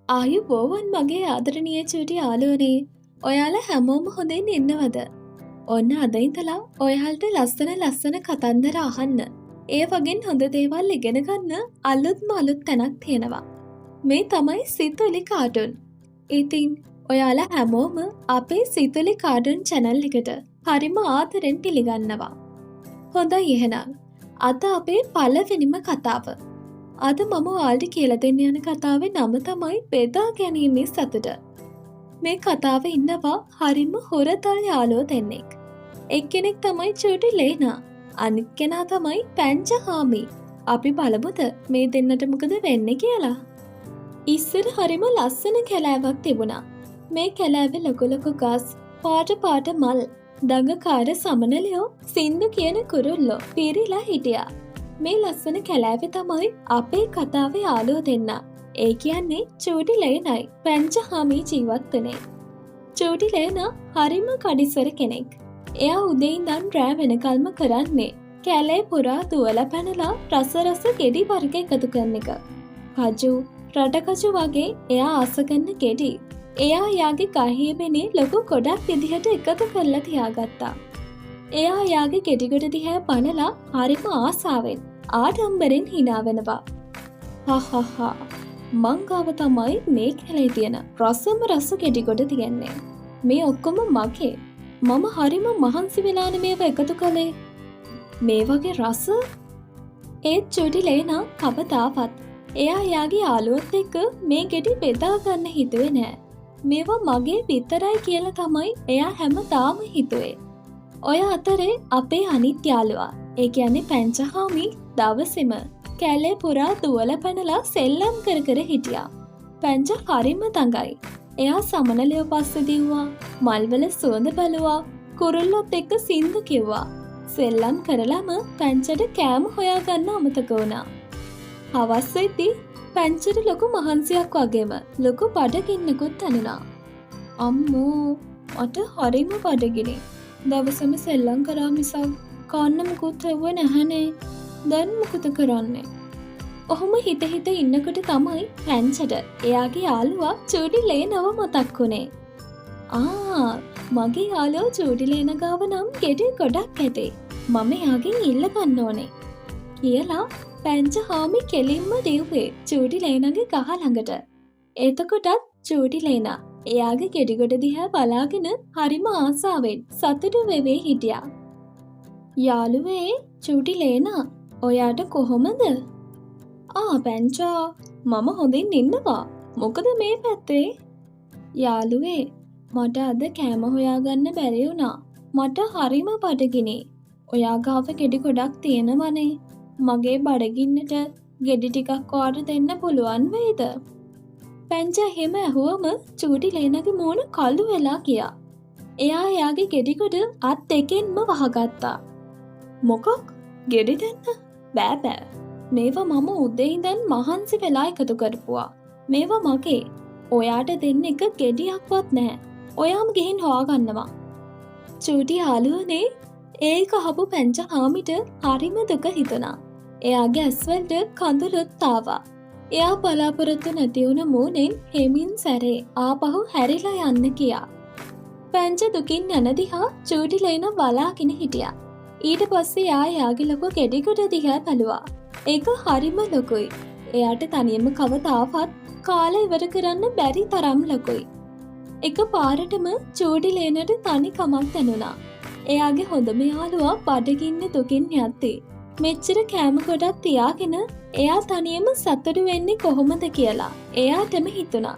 ආයුබෝවන් මගේ ආදරණීය චූටි යාළුවනේ. ඔයාලා හැමෝම හොඳින් ඉන්නවද? ඔන්න අද ඉඳලා ඔයාලට ලස්සන කතන්දර අහන්න. ඒ වගේ හොඳ දේවල් ඉගෙන ගන්න අලුත් තැනක් තියෙනවා. මේ තමයි සිතුලි කාටුන්. ඉතින් ඔයාලා හැමෝම අපේ සිතුලි කාටුන් channel එකට හරිම ආදරෙන් පිළිගන්නවා. හොඳයි එහෙනම් අද අපේ පළවෙනිම කතාව. අද මම ඔයාලට කියලා දෙන්න යන කතාවේ නම තමයි බෙදා ගැනීමේ සතුට. මේ කතාවේ ඉන්නවා හරිම හොරතල් යාළුවෝ දෙන්නෙක්. එක්කෙනෙක් තමයි චූටි ලේනා. අනිත් කෙනා තමයි පැංචහාමි. අපි බලමුද මේ දෙන්නට මොකද වෙන්නේ කියලා. ඉස්සර හරිම ලස්සන කැලෑවක් තිබුණා. මේ කැලෑවේ ලොකු ගස්, පාට මල්, දඟකාර සමනලයෝ, සින්දු කියන කුරුල්ලෝ පිරීලා හිටියා. මේ ලස්සන කැලෑවේ තමයි අපේ කතාවේ යාළුවෝ දෙන්න. ඒ කියන්නේ චූටි ලේනයි පැංචහාමි ජීවත් වුණේ. චූටි ලේනා හරිම කඩිසර කෙනෙක්. එයා උදේ ඉඳන් රෑ වෙනකල්ම කරන්නේ කැලේ පුරා දුවලා පැනලා රස ගෙඩි වර්ග එකතු කරන එක. කජු, රටකජු වගේ එයා ආස කරන ගෙඩි එයා යාගේ ගහේ වෙනේ ලොකු ගොඩක් විදිහට එකතු කරලා තියාගත්තා. එයා යාගේ ගෙඩි ගොඩ දිහා බලලා හරිම ආසාවෙන් ආඩම්බරෙන් hina වෙනවා. හහහා මං ගාව තමයි මේ කැලේ තියෙන රස ගෙඩි ගොඩ තියන්නේ. මේ ඔක්කොම මගේ. මම හරිම මහන්සි වෙලානේ මේවා එකතු කළේ. මේ වගේ රස ඒත් චූටි ලේනා කවදාවත් එයා යාගේ යාළුවොත් එක්ක මේ ගෙඩි බෙදා ගන්න හිතුවේ නෑ. මේවා මගේ විතරයි කියලා තමයි එයා හැමදාම හිතුවේ. ඔය අතරේ අපේ අනිත් යාළුවා, ඒ කියන්නේ පැංචහාමි දවසෙම කැලේ පුරා දුවලා පැනලා සෙල්ලම් කර හිටියා. පැංච හරිම දඟයි. එයා සමනලයෝ පස්සේ දිව්වා, මල්වල සුවඳ බැලුවා, කුරුල්ලොත් එක්ක සින්දු කිව්වා. සෙල්ලම් කරලම පැංචට කෑම හොයාගන්න අමතක වුණා. හවස් වෙද්දී පැංචට ලොකු මහන්සියක් වගේම ලොකු බඩගින්නකුත් ඇනුණා. අම්මෝ මට හරිම බඩගිනි. දවසම සෙල්ලම් කරා මිසක් කන්න මුකුත් හවුවේ නැහනේ. දැන් මොකද කරන්නේ? ඔහොම හිත ඉන්නකොට තමයි පැංචට එයාගේ යාළුවා චූටි ලේනව මතක් වුණේ. මගේ යාළුවා චූටි ලේන ගාව නම් ගෙඩි ගොඩක් ඇතේ. මම එයාගෙන් ඉල්ල ගන්න ඕනේ කියලා පැංචහාමි කෙලින්ම දිව්වේ චූටි ලේනගේ ගහ ළඟට. එතකොටත් චූටි ලේනා එයාගේ ගෙඩි ගොඩ දිහා බලාගෙන හරිම ආසාවෙන් සතුටු වෙවේ හිටියා. යාළුවේ චූටි ලේනා ඔයාට කොහොමද? පැංචා මම හොඳින් ඉන්නවා. මොකද මේ පැත්තේ? යාළුවේ මට අද කෑම හොයාගන්න බැරි වුණා. මට හරිම බඩගිනි. ඔයා ගාව ගෙඩි ගොඩක් තියෙනවනේ. මගේ බඩගින්නට ගෙඩි ටිකක් ඔයාට දෙන්න පුළුවන් වේද? පැංච එහෙම ඇහුවම චූටි ලේනගේ මූණ කළු වෙලා ගියා. එයා එයාගේ ගෙඩි ගොඩ අත් දෙකෙන්ම වහගත්තා. මොකක්? ගෙඩි දෙන්න? බෑ. මේවා මම උදේ ඉඳන් මහන්සි වෙලා එකතු කරපුවා. මේවා මගේ. ඔයාට දෙන්න එක ගෙඩියක්වත් නැහැ. ඔයාම ගිහින් හොයාගන්නවා. චූටි යාළුවනේ ඒක අහපු පැංචහාමිට හරිම දුක හිතුණා. එයාගේ ඇස්වලට කඳුළුත් ආවා. එයා බලාපොරොත්තු නැති වුණ මූණෙන් හෙමින් සැරේ ආපහු හැරිලා යන්න කියා. පැංච දුකින් යන දිහා චූටි ලේන බලාගෙන හිටියා. ඊට පස්සේ එයාගේ ලොකු ගෙඩි ගොඩ දිහා බැලුවා. ඒක හරිම ලොකුයි. එයාට තනියම කවදාවත් කාලය ඉවර කරන්න බැරි තරම් ලොකුයි. එක පාරටම චූටි ලේනට තනි කමක් දැනුණා. එයාගේ හොඳම යාළුවා බඩගින්න දුකින් යද්දී මෙච්චර කෑම ගොඩක් තියාගෙන එයා තනියම සතුටු වෙන්නේ කොහොමද කියලා එයාටම හිතුණා.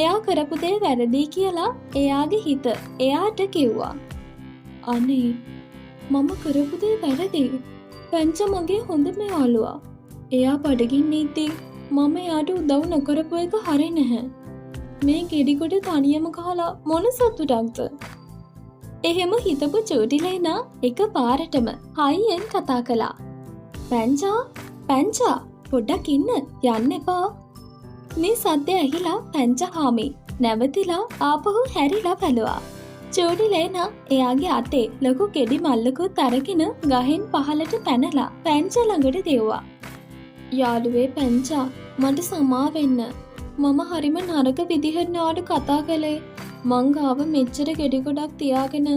එයා කරපු දේ වැරදි කියලා එයාගේ හිත එයාට කිව්වා. අනේ මම කරපු දේ වැරදි. පැංච මගේ හොඳම යාළුවා. එයා බඩගින්න ඉද්දී මම එයාට උදව් නොකරපු එක හරි නැහැ. මේ ගෙඩි ගොඩ තනියම කහලා මොන සතුටක්ද? එහෙම හිතපු චූටි ලේනා එක පාරටම හයියෙන් කතා කළා. පැංචා පොඩ්ඩක් යන්න එපා. මේ සද්දය ඇහිලා පැංචහාමි නැවතිලා ආපහු හැරිලා බැලුවා. චූටි ලේනා එයාගේ අතේ ලොකු ගෙඩි මල්ලකුත් අරගෙන ගහෙන් පහලට පැනලා පැංච ළඟට දෙව්වා. යාළුවේ පැංචා මට සමා වෙන්න. මම හරිම නරක විදිහට නාඩ කතා කළේ. මං ගාව මෙච්චර ගෙඩි ගොඩක් තියාගෙන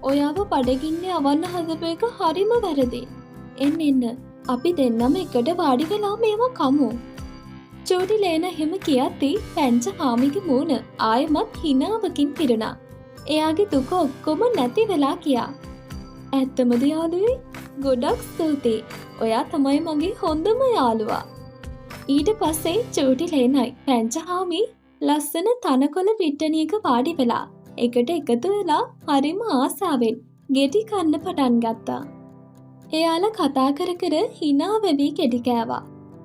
ඔයාව බඩගින්නේ අවන්න හදපු එක හරිම වැරදි. එන්න අපි දෙන්නම එකට වාඩි වෙලා මේවා කමු. චූටි ලේන එහෙම කියද්දි පැංච හාමිගේ මූණ ආයෙමත් හිනාවකින් පිරුණා. එයාගේ දුක ඔක්කොම නැති වෙලා කියා. ඇත්තමද යාළුවේ? ගොඩක් ස්තුතියි. ඔයා තමයි මගේ හොඳම යාළුවා. ඊට පස්සේ චූටි ලේනයි පැංච හාමි ලස්සන තනකොළ පිට්ටනියක වාඩි වෙලා එකට එකතු වෙලා හරිම ආසාවෙන් ගෙඩි කන්න පටන් ගත්තා. එයාලා කතා කර කර hina වෙවි ගෙඩි කෑවා.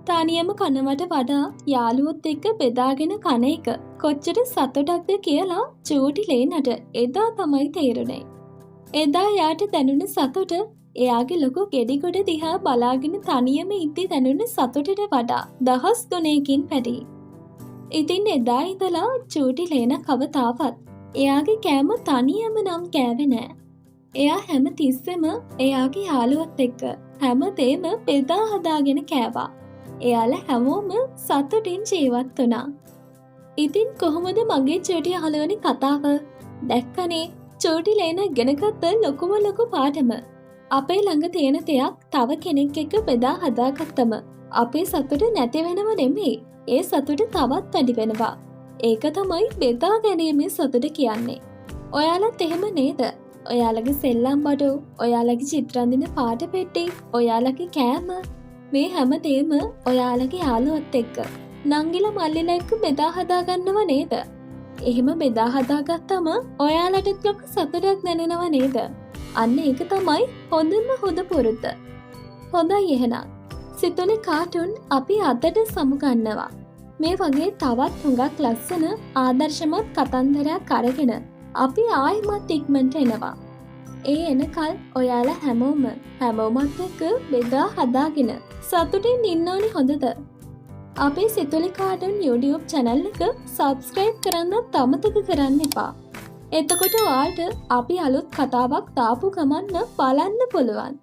තනියම කනවට වඩා යාළුවොත් එක්ක බෙදාගෙන කන එක කොච්චර සතුටක්ද කියලා චූටි ලේනට එදා තමයි තේරුනේ. එදා යාට දැනුණ සතුට එයාගේ ලොකු ගෙඩි ගොඩ දිහා බලාගෙන තනියම ඉද්දි දැනුණ සතුටට වඩා දහස් ගුණයකින් වැඩි. ඉතින් එදා ඉඳලා චූටි ලේන කවතාවත් එයාගේ කෑම තනියම නම් කෑවේ නෑ. එයා හැම තිස්සෙම එයාගේ යාළුවත් එක්ක හැමදේම බෙදා හදාගෙන කෑවා. එයාලා හැමෝම සතුටින් ජීවත් වුණා. ඉතින් කොහොමද මගේ චූටි යාළුවනේ කතාව? දැක්කනේ චූටි ලේන ඉගෙනගත්ත ලොකුම ලොකු පාඩම. අපේ ළඟ තියෙන දෙයක් තව කෙනෙක් එක්ක බෙදා හදාගත්තම අපේ සතුට නැති වෙනව නෙමෙයි. ඒ සතුට තවත් වැඩි වෙනවා. ඒක තමයි බෙදා ගැනීමේ සතුට කියන්නේ. ඔයාලත් එහෙම නේද? ඔයාලගේ සෙල්ලම් බඩු, ඔයාලගේ චිත්‍රාන්දින පාට පෙට්ටි, ඔයාලගේ කෑම මේ හැමදේම ඔයාලගේ යාළුවොත් එක්ක නංගිලා මල්ලිලා එක්ක බෙදා හදා ගන්නව නේද? එහෙම බෙදා හදාගත්තම ඔයාලටත් ලොකු සතුටක් දැනෙනව නේද? අන්න ඒක තමයි හොඳම හොඳ පුරුද්ද. හොඳයි එහෙනම්. සිතුලේ කාටුන් අපි අදට සමුගන්නවා. මේ වගේ තවත් හුඟක් ලස්සන ආදර්ශමත් කතන්දරයක් අරගෙන අපි ආයෙමත් ඉක්මනට එනවා. ඒ එනකල් ඔයාලා හැමෝමත් එක්ක බෙදා හදාගෙන සතුටින් ඉන්න ඕනි හොඳද? අපේ සිතුලි කාටුන් YouTube channel එක subscribe කරන්නත් අමතක කරන්න එපා. එතකොට ඔයාලට අපි අලුත් කතාවක් දාපු ගමන් බලන්න පුළුවන්.